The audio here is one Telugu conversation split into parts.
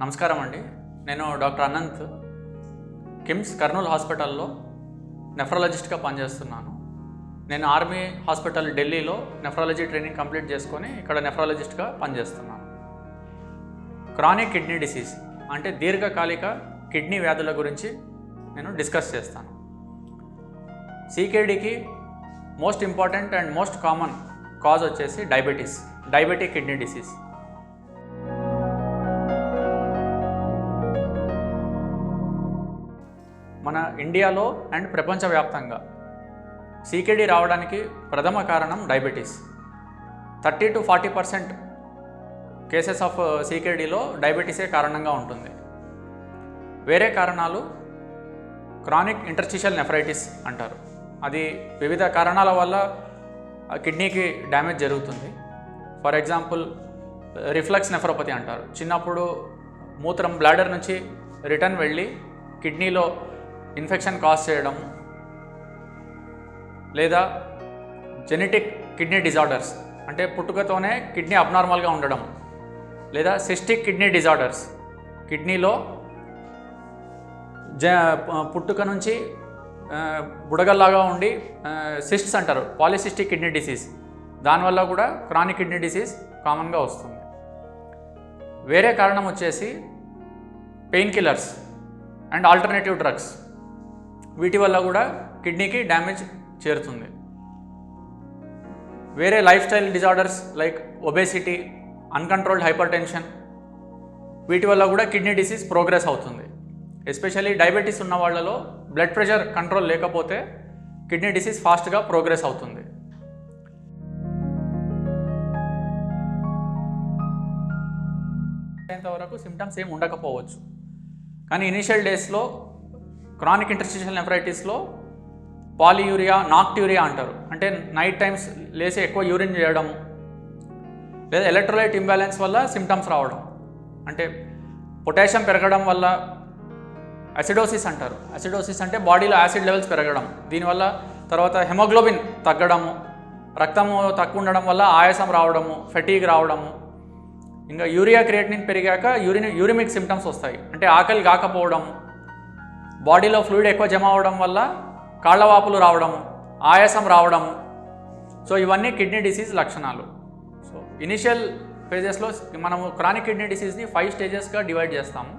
నమస్కారం అండి. నేను డాక్టర్ అనంత్, కిమ్స్ కర్నూలు హాస్పిటల్లో నెఫ్రాలజిస్ట్గా పనిచేస్తున్నాను. నేను ఆర్మీ హాస్పిటల్ ఢిల్లీలో నెఫ్రాలజీ ట్రైనింగ్ కంప్లీట్ చేసుకొని ఇక్కడ నెఫ్రాలజిస్ట్గా పనిచేస్తున్నాను. క్రానిక్ కిడ్నీ డిసీజ్ అంటే దీర్ఘకాలిక కిడ్నీ వ్యాధుల గురించి నేను డిస్కస్ చేస్తాను. సికేడికి most important and most common cause వచ్చేసి డయాబెటిక్ కిడ్నీ డిసీజ్. మన ఇండియాలో అండ్ ప్రపంచవ్యాప్తంగా సికేడి రావడానికి ప్రథమ కారణం డయాబెటీస్. 30 to 40% కేసెస్ ఆఫ్ సికేడిలో డయాబెటీసే కారణంగా ఉంటుంది. వేరే కారణాలు క్రానిక్ ఇంటర్స్టిషియల్ నెఫ్రైటిస్ అంటారు. అది వివిధ కారణాల వల్ల కిడ్నీకి డ్యామేజ్ జరుగుతుంది. ఫర్ ఎగ్జాంపుల్ రిఫ్లక్స్ నెఫ్రోపతి అంటారు. చిన్నప్పుడు మూత్రం బ్లాడర్ నుంచి రిటర్న్ వెళ్ళి కిడ్నీలో ఇన్ఫెక్షన్ కాజ్ చేయడం, లేదా జెనెటిక్ కిడ్నీ డిజార్డర్స్ అంటే పుట్టుకతోనే కిడ్నీ అబ్నార్మల్గా ఉండడం, లేదా సిస్టిక్ కిడ్నీ డిజార్డర్స్ కిడ్నీలో పుట్టుక నుంచి బుడగల్లాగా ఉండి సిస్ట్స్ అంటారు, పాలిసిస్టిక్ కిడ్నీ డిసీజ్. దానివల్ల కూడా క్రానిక్ కిడ్నీ డిసీజ్ కామన్గా వస్తుంది. వేరే కారణం వచ్చేసి pain killers and alternative drugs. వీటి వల్ల కూడా కిడ్నీకి డ్యామేజ్ చేరుతుంది. వేరే life style disorders like obesity, uncontrolled hyper tension, వీటి వల్ల కూడా కిడ్నీ డిసీజ్ ప్రోగ్రెస్ అవుతుంది. ఎస్పెషల్లీ డయాబెటీస్ ఉన్న వాళ్ళలో బ్లడ్ ప్రెషర్ కంట్రోల్ లేకపోతే కిడ్నీ డిసీజ్ ఫాస్ట్గా ప్రోగ్రెస్ అవుతుంది. ఇంతవరకు సిమ్టమ్స్ ఏమి ఉండకపోవచ్చు, కానీ ఇనీషియల్ డేస్లో క్రానిక్ ఇంటర్స్టిషియల్ నెఫ్రైటిస్లో పాలియూరియా, నాక్ట్యూరియా అంటారు. అంటే నైట్ టైమ్స్ లేసి ఎక్కువ యూరిన్ చేయడము, లేదా ఎలక్ట్రోలైట్ ఇంబ్యాలెన్స్ వల్ల సిమ్టమ్స్ రావడం. అంటే పొటాషియం పెరగడం వల్ల అసిడోసిస్ అంటారు. అసిడోసిస్ అంటే బాడీలో యాసిడ్ లెవెల్స్ పెరగడం, దీనివల్ల తర్వాత హెమోగ్లోబిన్ తగ్గడము, రక్తము తక్కువ ఉండడం వల్ల ఆయాసం రావడము, ఫెటీగ్ రావడము. ఇంకా యూరియా క్రియేటినిన్ పెరిగాక యూరిమిక్ సిమ్టమ్స్ వస్తాయి. అంటే ఆకలి కాకపోవడము, బాడీలో ఫ్లూయిడ్ ఎక్కువ జమ అవడం వల్ల కాళ్ళవాపులు రావడము, ఆయాసం రావడము. సో ఇవన్నీ కిడ్నీ డిసీజ్ లక్షణాలు. సో ఇనిషియల్ ఫేజెస్లో మనము క్రానిక్ కిడ్నీ డిసీజ్ని 5 స్టేజెస్గా డివైడ్ చేస్తాము.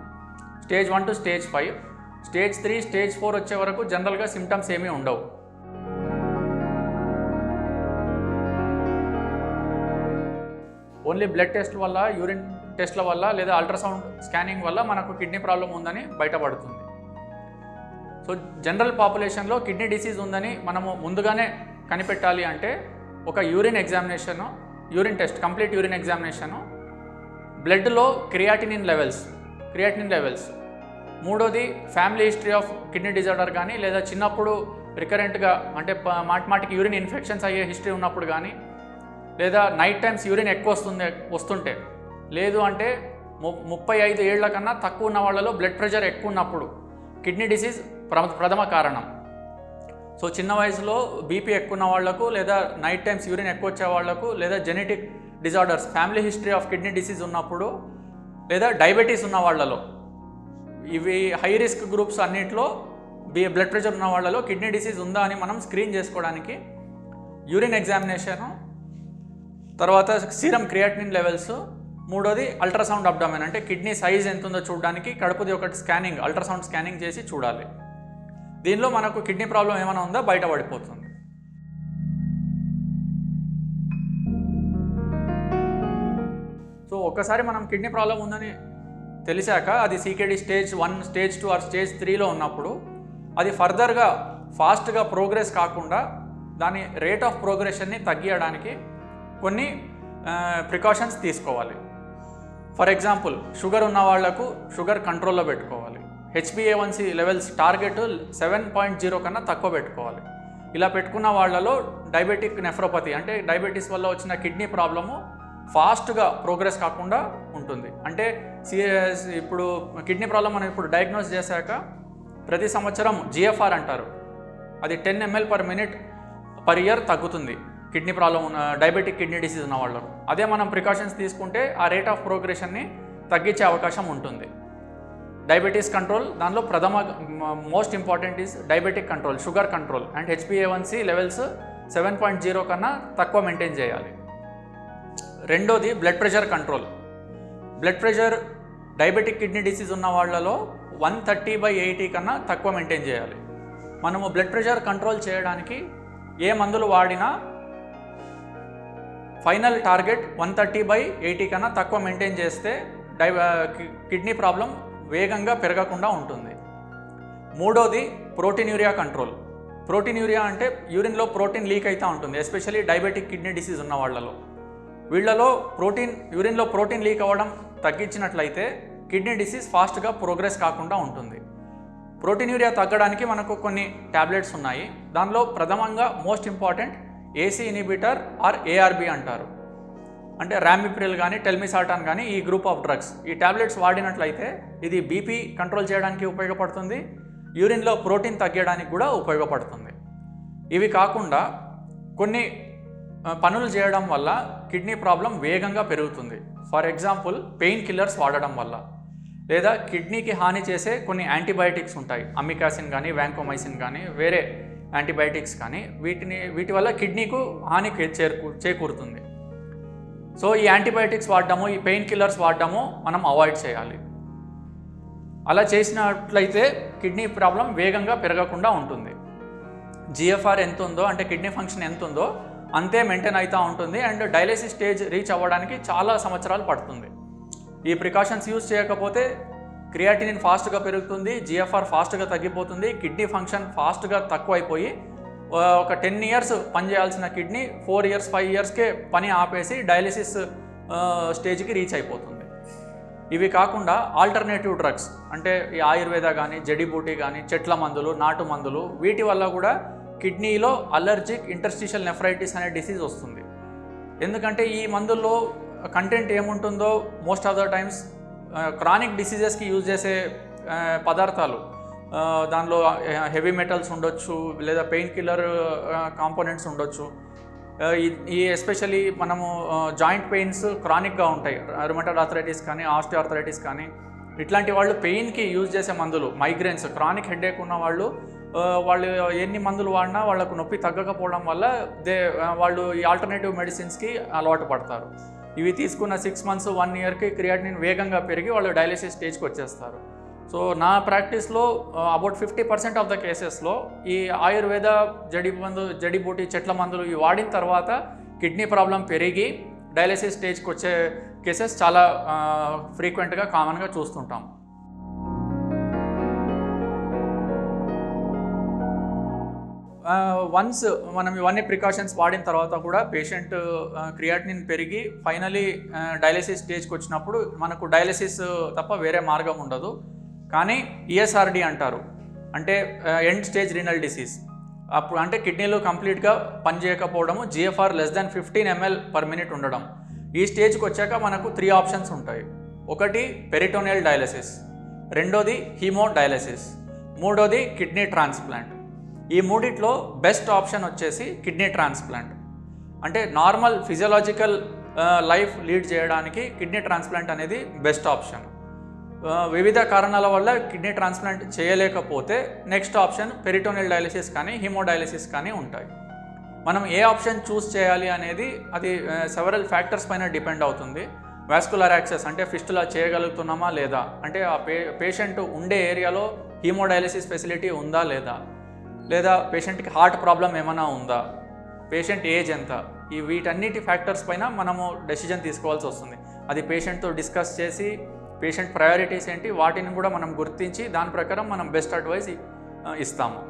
Stage 1 to stage 5, stage 3, stage 4 వచ్చే వరకు జనరల్గా సిమ్టమ్స్ ఏమీ ఉండవు. ఓన్లీ బ్లడ్ టెస్ట్ వల్ల, యూరిన్ టెస్ట్ల వల్ల, లేదా అల్ట్రాసౌండ్ స్కానింగ్ వల్ల మనకు కిడ్నీ ప్రాబ్లం ఉందని బయటపడుతుంది. సో జనరల్ పాపులేషన్లో కిడ్నీ డిసీజ్ ఉందని మనము ముందుగానే కనిపెట్టాలి అంటే ఒక urine examination, urine test, complete urine examination, బ్లడ్లో క్రియాటినిన్ లెవెల్స్. మూడోది family history of kidney disorder కానీ, లేదా చిన్నప్పుడు రికరెంట్గా అంటే మాటిమాటికి యూరిన్ ఇన్ఫెక్షన్స్ అయ్యే హిస్టరీ ఉన్నప్పుడు కానీ, లేదా నైట్ టైమ్స్ యూరిన్ ఎక్కువ వస్తుంటే, లేదు అంటే 35 ఏళ్ల కన్నా తక్కువ ఉన్న వాళ్ళలో బ్లడ్ ప్రెషర్ ఎక్కువ ఉన్నప్పుడు కిడ్నీ డిసీజ్ ప్రథమ కారణం. సో చిన్న వయసులో బీపీ ఎక్కువ ఉన్న వాళ్లకు, లేదా నైట్ టైమ్స్ యూరిన్ ఎక్కువ వచ్చే వాళ్లకు, లేదా genetic disorders, family history of kidney disease ఉన్నప్పుడు, లేదా డయాబెటీస్ ఉన్న వాళ్ళలో, ఇవి హై రిస్క్ గ్రూప్స్ అన్నింటిలో బ్లడ్ ప్రెషర్ ఉన్న వాళ్ళలో కిడ్నీ డిసీజ్ ఉందా అని మనం స్క్రీన్ చేసుకోవడానికి యూరిన్ ఎగ్జామినేషను, తర్వాత సీరం క్రియాటినిన్ లెవెల్స్, మూడోది అల్ట్రాసౌండ్ అబ్డామెన్ అంటే కిడ్నీ సైజ్ ఎంత ఉందో చూడడానికి కడుపుది ఒకటి స్కానింగ్, అల్ట్రాసౌండ్ స్కానింగ్ చేసి చూడాలి. దీనిలో మనకు కిడ్నీ ప్రాబ్లం ఏమైనా ఉందా బయటపడిపోతుంది. సో ఒక్కసారి మనం కిడ్నీ ప్రాబ్లం ఉందని తెలిసాక అది CKD stage 1, stage 2 or stage 3లో ఉన్నప్పుడు అది ఫర్దర్గా ఫాస్ట్గా ప్రోగ్రెస్ కాకుండా దాని రేట్ ఆఫ్ ప్రోగ్రెషన్ని తగ్గించడానికి కొన్ని ప్రికాషన్స్ తీసుకోవాలి. ఫర్ ఎగ్జాంపుల్ షుగర్ ఉన్న వాళ్లకు షుగర్ కంట్రోల్లో పెట్టుకోవాలి. HbA1c లెవెల్స్ టార్గెట్ 7.0 కన్నా తక్కువ పెట్టుకోవాలి. ఇలా పెట్టుకున్న వాళ్ళలో డయాబెటిక్ నెఫ్రోపతి అంటే డయాబెటీస్ వల్ల వచ్చిన కిడ్నీ ప్రాబ్లము ఫాస్ట్గా ప్రోగ్రెస్ కాకుండా ఉంటుంది. అంటే ఇప్పుడు కిడ్నీ ప్రాబ్లం మనం ఇప్పుడు డయాగ్నోస్ చేశాక ప్రతి సంవత్సరం GFR అంటారు, అది 10 ml/min/year తగ్గుతుంది కిడ్నీ ప్రాబ్లం ఉన్న డయాబెటిక్ కిడ్నీ డిసీజ్ ఉన్న వాళ్ళకు. అదే మనం ప్రికాషన్స్ తీసుకుంటే ఆ రేట్ ఆఫ్ ప్రోగ్రెషన్ని తగ్గించే అవకాశం ఉంటుంది. డయాబెటీస్ కంట్రోల్, దానిలో most important is diabetic control, sugar control and HbA1c levels 7.0 కన్నా తక్కువ మెయింటైన్ చేయాలి. రెండోది blood pressure control. Blood pressure diabetic kidney disease ఉన్న వాళ్ళలో 130/80 కన్నా తక్కువ మెయింటైన్ చేయాలి. మనము బ్లడ్ ప్రెషర్ కంట్రోల్ చేయడానికి ఏ మందులు వాడినా ఫైనల్ టార్గెట్ 130/80 కన్నా తక్కువ మెయింటైన్ చేస్తే కిడ్నీ ప్రాబ్లం వేగంగా పెరగకుండా ఉంటుంది. మూడోది ప్రోటీన్యూరియా కంట్రోల్. ప్రోటీన్యూరియా అంటే యూరిన్లో ప్రోటీన్ లీక్ అవుతూ ఉంటుంది, ఎస్పెషల్లీ డయాబెటిక్ కిడ్నీ డిసీజ్ ఉన్న వాళ్ళలో. వీళ్ళలో యూరిన్లో ప్రోటీన్ లీక్ అవ్వడం తగ్గించినట్లయితే కిడ్నీ డిసీజ్ ఫాస్ట్గా ప్రోగ్రెస్ కాకుండా ఉంటుంది. ప్రోటీన్యూరియా తగ్గడానికి మనకు కొన్ని ట్యాబ్లెట్స్ ఉన్నాయి. దానిలో ప్రథమంగా most important ACE inhibitor or ARB అంటారు. అంటే రామిప్రిల్ కానీ టెల్మిసాటాన్ కానీ ఈ గ్రూప్ ఆఫ్ డ్రగ్స్. ఈ ట్యాబ్లెట్స్ వాడినట్లయితే ఇది BP కంట్రోల్ చేయడానికి ఉపయోగపడుతుంది, యూరిన్లో ప్రోటీన్ తగ్గడానికి కూడా ఉపయోగపడుతుంది. ఇవి కాకుండా కొన్ని పనులు చేయడం వల్ల కిడ్నీ ప్రాబ్లం వేగంగా పెరుగుతుంది. ఫర్ ఎగ్జాంపుల్ పెయిన్ కిల్లర్స్ వాడడం వల్ల, లేదా కిడ్నీకి హాని చేసే కొన్ని యాంటీబయాటిక్స్ ఉంటాయి, అమికాసిన్ కానీ వ్యాంకోమైసిన్ కానీ వేరే యాంటీబయాటిక్స్ కానీ, వీటి వల్ల కిడ్నీకు హాని చేకూరుతుంది. సో ఈ యాంటీబయాటిక్స్ వాడడము, ఈ పెయిన్ కిల్లర్స్ వాడడము మనం అవాయిడ్ చేయాలి. అలా చేసినట్లయితే కిడ్నీ ప్రాబ్లం వేగంగా పెరగకుండా ఉంటుంది. GFR ఎంత ఉందో, అంటే కిడ్నీ ఫంక్షన్ ఎంత ఉందో అంతే మెయింటైన్ అవుతూ ఉంటుంది అండ్ డయాలిసిస్ స్టేజ్ రీచ్ అవ్వడానికి చాలా సంవత్సరాలు పడుతుంది. ఈ ప్రికాషన్స్ యూజ్ చేయకపోతే క్రియాటినిన్ ఫాస్ట్గా పెరుగుతుంది, GFR ఫాస్ట్గా తగ్గిపోతుంది, కిడ్నీ ఫంక్షన్ ఫాస్ట్గా తక్కువైపోయి ఒక 10 years పనిచేయాల్సిన కిడ్నీ 4 years 5 yearsకే పని ఆపేసి డయాలిసిస్ స్టేజ్కి రీచ్ అయిపోతుంది. ఇవి కాకుండా ఆల్టర్నేటివ్ డ్రగ్స్ అంటే ఈ ఆయుర్వేద కానీ, జడీబూటీ కానీ, చెట్ల మందులు, నాటు మందులు, వీటి వల్ల కూడా కిడ్నీలో అలర్జిక్ ఇంటర్స్టిషియల్ నెఫ్రైటిస్ అనే డిసీజ్ వస్తుంది. ఎందుకంటే ఈ మందుల్లో కంటెంట్ ఏముంటుందో most of the times chronic డిసీజెస్కి యూజ్ చేసే పదార్థాలు, దానిలో హెవీ మెటల్స్ ఉండొచ్చు, లేదా పెయిన్ కిల్లర్ కాంపోనెంట్స్ ఉండొచ్చు. ఈ ఎస్పెషల్లీ మనము జాయింట్ పెయిన్స్ క్రానిక్గా ఉంటాయి, రుమటాయిడ్ ఆర్థరైటిస్ కానీ, ఆస్టియోఆర్థరైటిస్ కానీ, ఇట్లాంటి వాళ్ళు పెయిన్కి యూజ్ చేసే మందులు, మైగ్రేన్స్, క్రానిక్ హెడేక్ ఉన్న వాళ్ళు ఎన్ని మందులు వాడినా వాళ్ళకు నొప్పి తగ్గకపోవడం వల్ల వాళ్ళు ఈ ఆల్టర్నేటివ్ మెడిసిన్స్కి అలవాటు పడతారు. ఇవి తీసుకున్న 6 months 1 yearకి క్రియాటినిన్ వేగంగా పెరిగి వాళ్ళు డయాలిసిస్ స్టేజ్కి వచ్చేస్తారు. సో నా ప్రాక్టీస్లో అబౌట్ 50% ఆఫ్ ద కేసెస్లో ఈ ఆయుర్వేద జడీబూటీ చెట్ల మందులు ఇవి వాడిన తర్వాత కిడ్నీ ప్రాబ్లం పెరిగి డయాలిసిస్ స్టేజ్కి వచ్చే కేసెస్ చాలా ఫ్రీక్వెంట్గా కామన్గా చూస్తుంటాం. వన్స్ మనం ఇవన్నీ ప్రికాషన్స్ వాడిన తర్వాత కూడా పేషెంట్ క్రియాటినిన్ పెరిగి ఫైనలీ డయాలిసిస్ స్టేజ్కి వచ్చినప్పుడు మనకు డయాలిసిస్ తప్ప వేరే మార్గం ఉండదు. కానీ ESRD అంటారు, అంటే ఎండ్ స్టేజ్ రీనల్ డిసీజ్. అప్పుడు అంటే కిడ్నీలో కంప్లీట్గా పనిచేయకపోవడము, GFR less than 15 ml/minute ఉండడం. ఈ స్టేజ్కి వచ్చాక మనకు 3 ఆప్షన్స్ ఉంటాయి. ఒకటి పెరిటోనియల్ డయాలిసిస్, రెండోది హీమో డయాలిసిస్, మూడోది కిడ్నీ ట్రాన్స్ప్లాంట్. ఈ మూడిట్లో బెస్ట్ ఆప్షన్ వచ్చేసి కిడ్నీ ట్రాన్స్ప్లాంట్. అంటే నార్మల్ ఫిజియలాజికల్ లైఫ్ లీడ్ చేయడానికి కిడ్నీ ట్రాన్స్ప్లాంట్ అనేది బెస్ట్ ఆప్షన్. వివిధ కారణాల వల్ల కిడ్నీ ట్రాన్స్ప్లాంట్ చేయలేకపోతే నెక్స్ట్ ఆప్షన్ పెరిటోనియల్ డయాలిసిస్ కానీ, హీమోడయాలిసిస్ కానీ ఉంటాయి. మనం ఏ ఆప్షన్ చూస్ చేయాలి అనేది అది సెవరల్ ఫ్యాక్టర్స్ పైన డిపెండ్ అవుతుంది. వాస్కులర్ యాక్సెస్ అంటే ఫిస్టులా చేయగలుగుతున్నామా లేదా, అంటే ఆ పేషెంట్ ఉండే ఏరియాలో హీమోడయాలిసిస్ ఫెసిలిటీ ఉందా లేదా పేషెంట్కి హార్ట్ ప్రాబ్లం ఏమైనా ఉందా, పేషెంట్ ఏజ్ ఎంత, వీటన్నిటి ఫ్యాక్టర్స్ పైన మనము డెసిజన్ తీసుకోవాల్సి వస్తుంది. అది పేషెంట్తో డిస్కస్ చేసి పేషెంట్ ప్రయారిటీస్ ఏంటి వాటిని కూడా మనం గుర్తించి దాని ప్రకారం మనం బెస్ట్ అడ్వైస్ ఇస్తాము.